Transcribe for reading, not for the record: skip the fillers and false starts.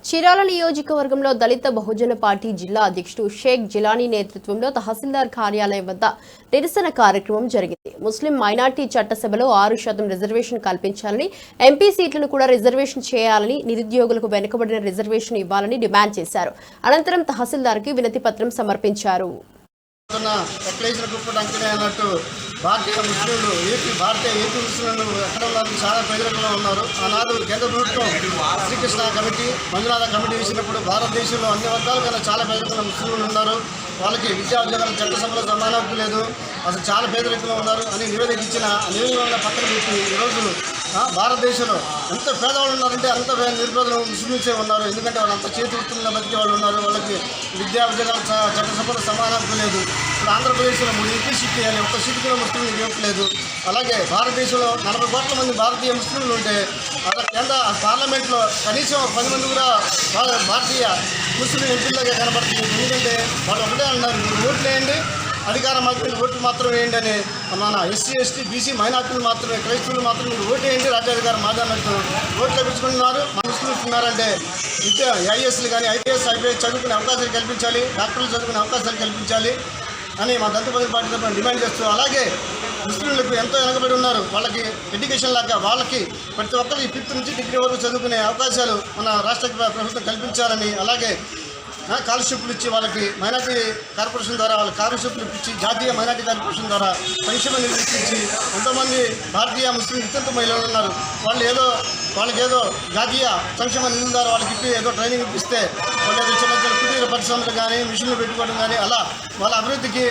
చీరాల నియోజకవర్గంలో దళిత బహుజన పార్టీ జిల్లా అధ్యక్షుడు షేక్ జిలానీ నేతృత్వంలో తహసీల్దార్ కార్యాలయం వద్ద నిరసన కార్యక్రమం జరిగింది. ముస్లిం మైనార్టీ చట్టసభలో 6% రిజర్వేషన్ కల్పించాలని, ఎంపీ సీట్లను కూడా రిజర్వేషన్ చేయాలని, నిరుద్యోగులకు వెనుకబడిన రిజర్వేషన్ ఇవ్వాలని డిమాండ్ చేశారు. అనంతరం తహసీల్దార్కి వినతి పత్రం సమర్పించారు. భారతీయ ముస్లింలు భారతీయ ముస్లింలు ఎక్కడ ఉన్నారు, చాలా పేదరికంలో ఉన్నారు. ఆనాడు కేంద్ర ప్రభుత్వం శ్రీకృష్ణ కమిటీ, మంజునాథ కమిటీ వేసినప్పుడు భారతదేశంలో అన్ని వర్గాల కన్నా చాలా పేదరికంలో ముస్లింలు ఉన్నారు. వాళ్ళకి విద్యా ఉద్యోగాల చట్టసభలో సమాన హక్కు లేదు, అసలు చాలా పేదరికంలో ఉన్నారు అని నివేదిక ఇచ్చిన నివేదిక పక్కన పెట్టి ఈరోజు భారతదేశంలో ఎంత పేదవాళ్ళు ఉన్నారంటే అంత నిరుపేదలు ముస్లింసే ఉన్నారు. ఎందుకంటే వాళ్ళంతా చేతి వృత్తుల్లో బతికే వాళ్ళు ఉన్నారు. వాళ్ళకి విద్యా ఉద్యోగాల చట్టసభలో సమాన హక్కు లేదు. ఇప్పుడు ఆంధ్రప్రదేశ్లో 3 ఎంపీ సీట్లు ఇవ్వాలి, ఒక్క సీటు కూడా ముస్లింలకు ఇవ్వట్లేదు. అలాగే భారతదేశంలో 40 కోట్ల మంది భారతీయ ముస్లింలు ఉంటే కేంద్ర పార్లమెంట్లో కనీసం 10 మంది కూడా భారతీయ ముస్లిం ఎంపీలుగా కనబడుతుంది. ఎందుకంటే వాళ్ళు ఒకటే అన్నారు, మీరు ఓట్లు వేయండి, అధికారం ఓట్లు మాత్రం వేయండి అని. మన ఎస్సీ, ఎస్టీ, బీసీ మైనార్టీలు మాత్రమే, క్రైస్తవులు మాత్రమే మీరు ఓటు వేయండి, రాజ్యాధికారం మాదన్నట్టు ఓట్లు లభించుకుంటున్నారు. ముస్లింస్ ఉన్నారంటే విద్య ఐఏఎస్లు కానీ ఐపీఎస్, ఐపీఎస్ చదువుకునే అవకాశాలు కల్పించాలి, డాక్టర్లు చదువుకునే అవకాశాలు కల్పించాలి అని మా దళిత బహుజన పార్టీ తరఫున డిమాండ్ చేస్తూ, అలాగే ముస్లింలకు ఎంతో వెనకబడి ఉన్నారు, వాళ్ళకి ఎడ్యుకేషన్ లాగా వాళ్ళకి ప్రతి ఒక్కరికి 5th నుంచి డిగ్రీ వరకు చదువుకునే అవకాశాలు మన రాష్ట్ర ప్రభుత్వం కల్పించాలని, అలాగే స్కాలర్షిప్లు ఇచ్చి వాళ్ళకి మైనార్టీ కార్పొరేషన్ ద్వారా వాళ్ళకి స్కాలర్షిప్లు ఇప్పించి, జాతీయ మైనార్టీ కార్పొరేషన్ ద్వారా సంక్షేమ నిధులు ఇప్పించి, ఎంతోమంది భారతీయ ముస్లిం వితంతు మహిళలు ఉన్నారు, వాళ్ళకి ఏదో జాతీయ సంక్షేమ నిధుల ద్వారా వాళ్ళకి ఇప్పి ఏదో ట్రైనింగ్ ఇప్పిస్తే వాళ్ళు ఏదో చిన్న చిన్న కుటీర పరిశ్రమలు కానీ మిషన్లు పెట్టుకోవడం కానీ అలా వాళ్ళ అభివృద్ధికి